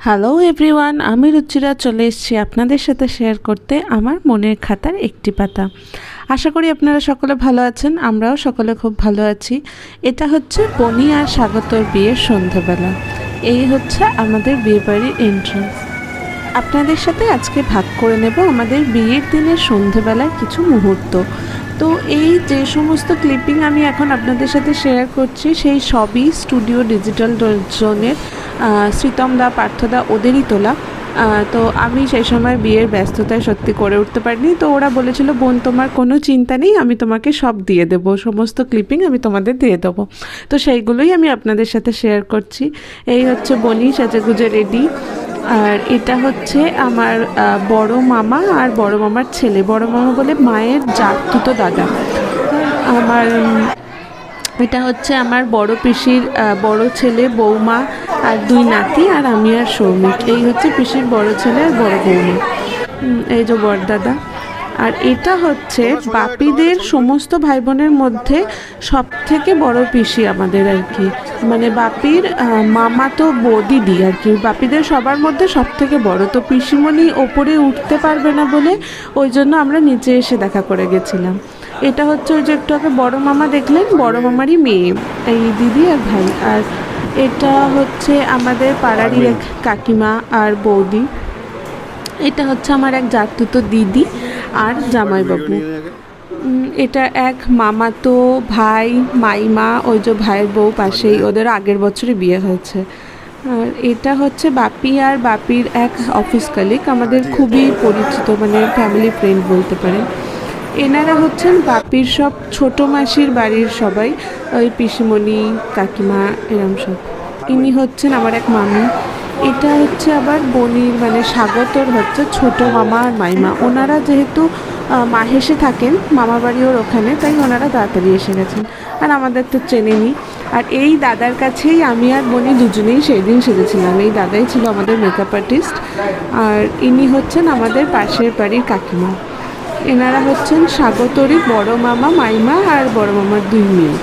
Hello everyone, আমি রুচিরা চলে এসেছি আপনাদের সাথে শেয়ার করতে আমার মনের খাতার একটি পাতা। আশা করি আপনারা সকলে ভালো আছেন, আমরাও সকলে খুব ভালো আছি। এটা হচ্ছে বনি আর স্বাগতর বিয়ের সন্ধ্যাবেলা। এই হচ্ছে আমাদের বিয়েবাড়ির এন্ট্রান্স। আপনাদের সাথে আজকে ভাগ করে নেব আমাদের বিয়ের দিনের সন্ধ্যাবেলার কিছু মুহূর্ত। তো এই যে সমস্ত ক্লিপিং আমি এখন আপনাদের সাথে শেয়ার করছি সেই সবই স্টুডিও ডিজিটাল জোনের শ্রীতম দা, পার্থদা ওদেরই তোলা। তো আমি সেই সময় বিয়ের ব্যস্ততায় সত্যি করে উঠতে পারিনি। তো ওরা বলেছিল, বোন তোমার কোনো চিন্তা নেই, আমি তোমাকে সব দিয়ে দেবো, সমস্ত ক্লিপিং আমি তোমাদের দিয়ে দেবো। তো সেইগুলোই আমি আপনাদের সাথে শেয়ার করছি। এই হচ্ছে বনি সাজেগুজে রেডি। আর এটা হচ্ছে আমার বড় মামা আর বড় মামার ছেলে। বড় মামা বলে মায়ের জাতুতো দাদা। আমার এটা হচ্ছে আমার বড় পিসির বড় ছেলে, বৌমা আর দুই নাতি, আর আমি আর সৌমিক। এই হচ্ছে পিসির বড় ছেলে আর বড় বৌমা। এই যে বড়দাদা। আর এটা হচ্ছে বাপিদের সমস্ত ভাই বোনের মধ্যে সব থেকে বড় পিসি আমাদের আর কি, মানে বাপির মামা তো দিদি আর কি, বাপিদের সবার মধ্যে সব থেকে বড়। তো পিসিমণি ওপরে উঠতে পারবে না বলে ওই জন্য আমরা নিচে এসে দেখা করে গেছিলাম। এটা হচ্ছে ওই যে একটু আগে বড় মামা দেখলেন, বড় মামারই মেয়ে, এই দিদি আর ভাই। আর এটা হচ্ছে আমাদের পাড়ারই এক কাকিমা আর বৌদি। এটা হচ্ছে আমার এক জাতুতো দিদি আর জামাইবাবু। এটা এক মামাতো ভাই, মাইমা, ওই যে ভাইয়ের বউ পাশেই, ওদের আগের বছরই বিয়ে হয়েছে। আর এটা হচ্ছে বাপি আর বাপির এক অফিস কালিগ, আমাদের খুবই পরিচিত, মানে ফ্যামিলি ফ্রেন্ড বলতে পারেন। এনারা হচ্ছেন বাপির সব ছোটো মাসির বাড়ির সবাই, ওই পিসিমণি, কাকিমা, এরম সব। ইনি হচ্ছেন আমার এক মামি। এটা হচ্ছে আবার বনির, মানে স্বাগতর হচ্ছে ছোট মামা আর মাইমা। ওনারা যেহেতু মাহেশে থাকেন, মামা বাড়ি ওর ওখানে, তাই ওনারা তাড়াতাড়ি এসে গেছেন। আর আমাদের তো চেনেনি। আর এই দাদার কাছেই আমি আর বনি দুজনেই সেই দিন সেজেছিলাম। এই দাদাই ছিল আমাদের মেকআপ আর্টিস্ট। আর ইনি হচ্ছেন আমাদের পাশের বাড়ির কাকিমা। এনারা হচ্ছেন স্বাগতরই বড় মামা, মাইমা আর বড় মামার দুই মেয়ে।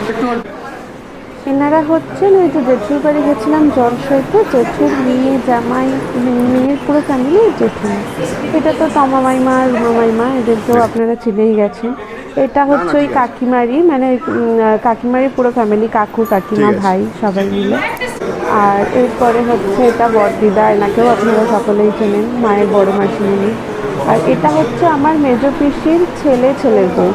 এনারা হচ্ছেন ওই যে জেঠুর বাড়ি গেছিলাম জলসইতে, জেঠুর মেয়ে, জামাই, মেয়ের পুরো ফ্যামিলি জেঠু। এটা তো তমা মাইমা আর মাইমা, এদেরকেও আপনারা চিনেই গেছেন। এটা হচ্ছে ওই কাকিমারি, মানে কাকিমারি পুরো ফ্যামিলি, কাকু, কাকিমা, ভাই সবাই মিলে। আর এরপরে হচ্ছে এটা বড়দিদা, এনাকেও আপনারা সকলেই চেনেন, মায়ের বড় মাসিমণি। আর এটা হচ্ছে আমার মেজো পিসির ছেলের বউ।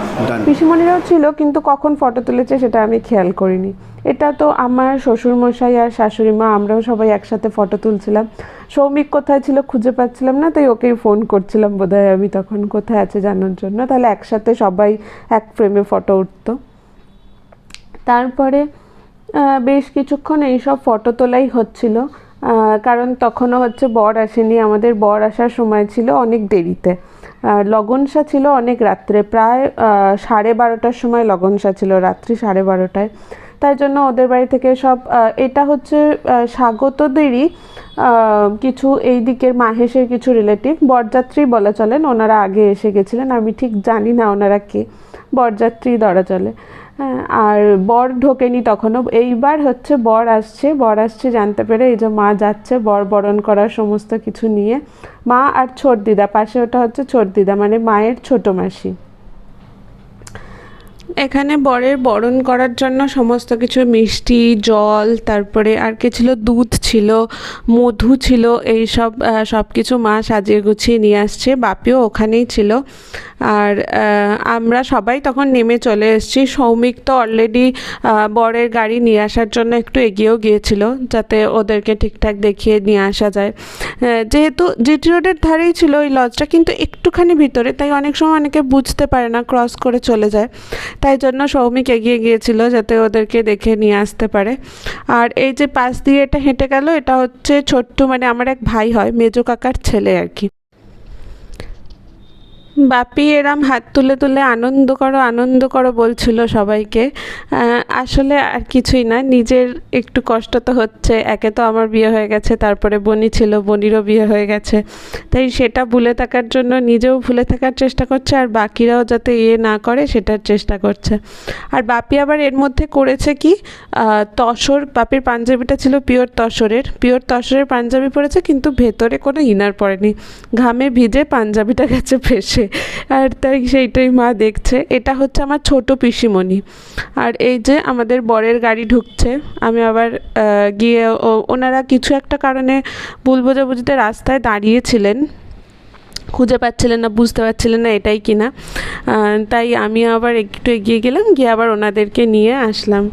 পিসিমণিরাও ছিল, কিন্তু কখন ফটো তুলেছে সেটা আমি খেয়াল করিনি। এটা তো আমার শ্বশুরমশাই আর শাশুড়ি মা, আমরাও সবাই একসাথে ফটো তুলছিলাম। সৌমিক কোথায় ছিল খুঁজে পাচ্ছিলাম না, তাই ওকেই ফোন করছিলাম বোধহয় আমি তখন, কোথায় আছে জানার জন্য, তাহলে একসাথে সবাই এক ফ্রেমে ফটো উঠতো। তারপরে বেশ কিছুক্ষণ এইসব ফটো তোলাই হচ্ছিল, কারণ তখনও হচ্ছে বর আসেনি। আমাদের বর আসার সময় ছিল অনেক দেরিতে। লগনসা ছিল অনেক রাত্রে, প্রায় 12:30টার সময় লগনসা ছিল, রাত্রি 12:30টায়। তাই জন্য ওদের বাড়ি থেকে সব, এটা হচ্ছে স্বাগতদেরই কিছু এই দিকের মাহেশের কিছু রিলেটিভ, বরযাত্রী বলা চলেন। ওনারা আগে এসে গেছিলেন, আমি ঠিক জানি না ওনারা কে, বরযাত্রী ধরা চলে। হ্যাঁ, আর বর ঢোকেনি তখনও। এইবার হচ্ছে বর আসছে জানতে পেরে এই যে মা যাচ্ছে বর বরণ করার সমস্ত কিছু নিয়ে। মা আর ছোট দিদা পাশে, ওটা হচ্ছে ছোট দিদা, মানে মায়ের ছোট মাসি। এখানে বরের বরণ করার জন্য সমস্ত কিছু মিষ্টি, জল, তারপরে আর কি ছিল, দুধ ছিল, মধু ছিল, এই সব কিছু মা সাজিয়ে গুছিয়ে নিয়ে আসছে। বাপিও ওখানেই ছিল। আর আমরা সবাই তখন নেমে চলে এসেছি। সৌমিক তো অলরেডি বরের গাড়ি নিয়ে আসার জন্য একটু এগিয়েও গিয়েছিল, যাতে ওদেরকে ঠিকঠাক দেখিয়ে নিয়ে আসা যায়। যেহেতু জিটি রোডের ধারেই ছিল ওই লজটা, কিন্তু একটুখানি ভিতরে, তাই অনেক সময় অনেকে বুঝতে পারে না, ক্রস করে চলে যায়। তাই জন্য সৌমিক এগিয়ে গিয়েছিল যাতে ওদেরকে দেখে নিয়ে আসতে পারে। আর এই যে পাশ দিয়ে এটা হেঁটে গেল, এটা হচ্ছে ছোট্ট, মানে আমার এক ভাই হয়, মেজো কাকার ছেলে আর কি। বাপি এরম হাত তুলে তুলে আনন্দ করো বলছিল সবাইকে। আসলে আর কিছুই না, নিজের একটু কষ্ট তো হচ্ছে। একে তো আমার বিয়ে হয়ে গেছে, তারপরে বনি ছিল, বনিরও বিয়ে হয়ে গেছে, তাই সেটা ভুলে থাকার জন্য নিজেও ভুলে থাকার চেষ্টা করছে, আর বাকিরাও যাতে না করে সেটার চেষ্টা করছে। আর বাপি আবার এর মধ্যে করেছে কি, তসর, বাপির পাঞ্জাবিটা ছিল পিওর তসরের পাঞ্জাবি পরেছে, কিন্তু ভেতরে কোনো ইনার পরেনি, ঘামে ভিজে পাঞ্জাবিটা গেছে ফেসে। আর তাই সেইটাই মা দেখছে। এটা হচ্ছে আমার ছোট পিসিমণি। আর এই যে আমাদের বরের গাড়ি ঢুকছে। আমি আবার গিয়ে ওনারা কিছু একটা কারণে ভুল বোঝাবুঝিতে রাস্তায় দাঁড়িয়েছিলেন, খুঁজে পাচ্ছিলেন না, বুঝতে পারছিলেন না এটাই কিনা, তাই আমি আবার একটু এগিয়ে গেলাম, গিয়ে আবার ওনাদেরকে নিয়ে আসলাম।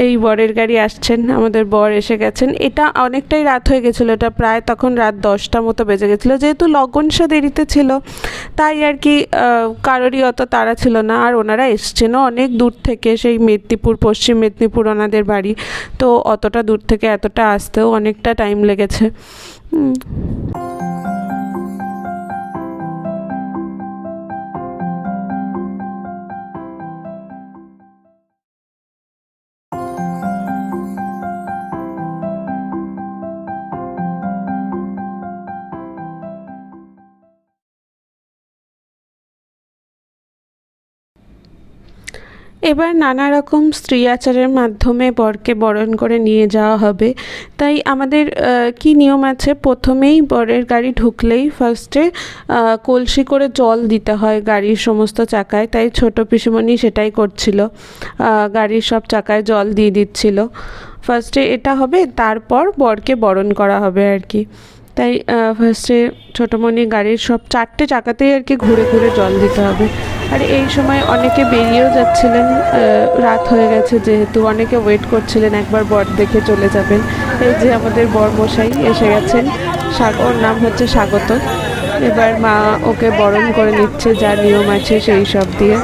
এই বরের গাড়ি আসছেন, আমাদের বর এসে গেছেন। এটা অনেকটাই রাত হয়ে গেছিলো, এটা প্রায় তখন রাত 10টা মতো বেজে গেছিলো, যেহেতু লগনসা দেরিতে ছিল তাই আর কি কারোরই অত তাড়া ছিল না। আর ওনারা এসছেনও অনেক দূর থেকে, সেই মেদিনীপুর, পশ্চিম মেদিনীপুর ওনাদের বাড়ি, তো অতটা দূর থেকে এতটা আসতেও অনেকটা টাইম লেগেছে। এবার নানা রকম স্ত্রী আচারের মাধ্যমে বরকে বরণ করে নিয়ে যাওয়া হবে। তাই আমাদের কি নিয়ম আছে, প্রথমেই বরের গাড়ি ঢুকলেই ফার্স্টে কলসি করে জল দিতে হয় গাড়ির সমস্ত চাকায়। তাই ছোট পিসিমণি সেটাই করছিল, গাড়ির সব চাকায় জল দিয়ে দিচ্ছিল। ফার্স্টে এটা হবে, তারপর বরকে বরণ করা হবে আর কি। তাই ফার্স্টে ছোটোমণি গাড়ির সব 4টে চাকাতেই আর কি ঘুরে ঘুরে জল দিতে হবে। আর এই সময় অনেকে বেরিয়েও যাচ্ছিলেন, রাত হয়ে গেছে যেহেতু, অনেকে ওয়েট করছিলেন একবার বর দেখে চলে যাবেন। এই যে আমাদের বর মশাই এসে গেছেন, ওর নাম হচ্ছে স্বাগত। এবার মা ওকে বরণ করে নিচ্ছে, যা নিয়ম আছে সেই সব দিয়ে।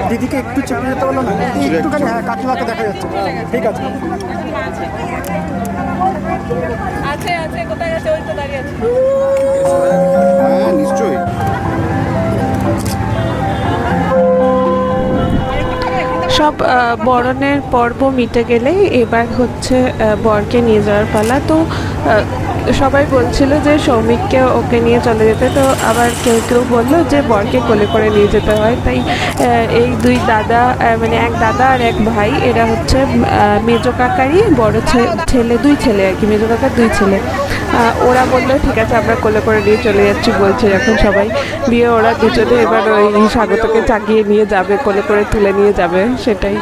দিদিকে একটু চেপে যেতে বলো না, একটুখানি। হ্যাঁ, কাকিমাকে দেখা যাচ্ছে, ঠিক আছে। কোথায় আছে? ওই তো দাঁড়িয়ে আছে। হ্যাঁ, নিশ্চয়ই। সব বরণের পর্ব মিটে গেলেই এবার হচ্ছে বরকে নিয়ে যাওয়ার পালা। তো সবাই বলছিল যে সৌমিককে ওকে নিয়ে চলে যেতে, তো আবার কেউ কেউ বললো যে বরকে কোলে করে নিয়ে যেতে হয়। তাই এই দুই দাদা, মানে এক দাদা আর এক ভাই, এরা হচ্ছে মেজো কাকারই বড় ছেলে, 2 ছেলে আর কি, মেজো কাকার 2 ছেলে। ওরা বললো ঠিক আছে আমরা কোলে করে নিয়ে চলে যাচ্ছি বলছে এখন সবাই। দিয়ে ওরা দুজনে এবার ওই স্বাগতকে চাগিয়ে নিয়ে যাবে, কোলে করে তুলে নিয়ে যাবে, সেটাই।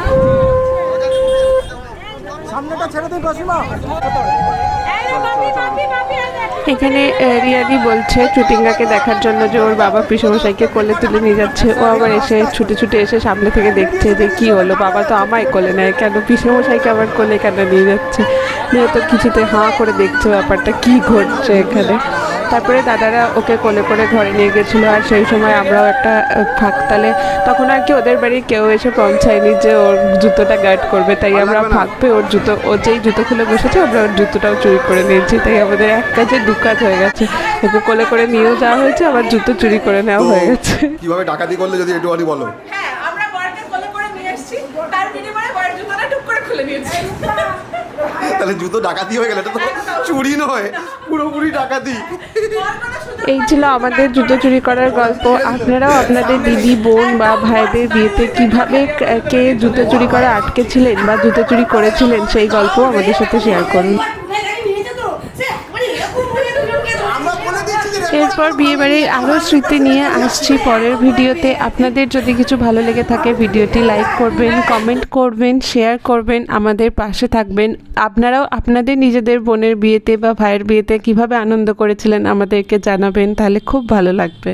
সামনেটা ছেড়ে দিন কাকিমা। এখানে রিয়াদি বলছে চুটিঙ্গাকে দেখার জন্য যে ওর বাবা পিসমশাইকে কোলে তুলে নিয়ে যাচ্ছে। ও আবার এসে ছুটে ছুটে এসে সামনে থেকে দেখছে যে কি হলো, বাবা তো আমায় কোলে নেয় কেন, পিসমশাইকে আবার কোলে কেন নিয়ে যাচ্ছে। নিয়ে তো কিছুতে হাঁ করে দেখছে ব্যাপারটা কি ঘটছে এখানে। তারপরে দাদারা ওকে কোলে করে ঘরে নিয়ে গেছিলো। আর সেই সময় আমরাও একটা ফাঁকতালে, তখন আর কি ওদের বাড়ির কেউ এসে পৌঁছায়নি যে ওর জুতোটা গার্ড করবে, তাই আমরা ফাঁক পেয়ে ওর জুতো, ও যেই জুতো খুলে বসেছে আমরা ওর জুতোটাও চুরি করে নিয়েছি। তাই আমাদের এক কাজে 2 কাজ হয়ে গেছে, ওকে কোলে করে নিয়েও যাওয়া হয়েছে, আবার জুতো চুরি করে নেওয়া হয়ে গেছে। কিভাবে ডাকাতি করলে যদি একটুখানি বলো। হ্যাঁ, আমরা বরকে কোলে করে নিয়ে এসেছি, তার বিনিময়ে বরের জুতোটা টুক করে খুলে নিয়েছি। তাহলে জুতো ডাকাতি হয়ে গেলে, এটা তো চুরি নয়, পুরোপুরি ডাকাতি। এই ছিল আমাদের জুতো চুরি করার গল্প। আপনারাও আপনাদের দিদি, বোন বা ভাইদের বিয়েতে কিভাবে কে জুতো চুরি করা আটকেছিলেন বা জুতো চুরি করেছিলেন সেই গল্প আমাদের সাথে শেয়ার করুন। এরপর বিয়েবাড়ির আরও স্মৃতি নিয়ে আসছি পরের ভিডিওতে। আপনাদের যদি কিছু ভালো লেগে থাকে ভিডিওটি লাইক করবেন, কমেন্ট করবেন, শেয়ার করবেন, আমাদের পাশে থাকবেন। আপনারাও আপনাদের নিজেদের বোনের বিয়েতে বা ভাইয়ের বিয়েতে কিভাবে আনন্দ করেছিলেন আমাদেরকে জানাবেন, তাহলে খুব ভালো লাগবে।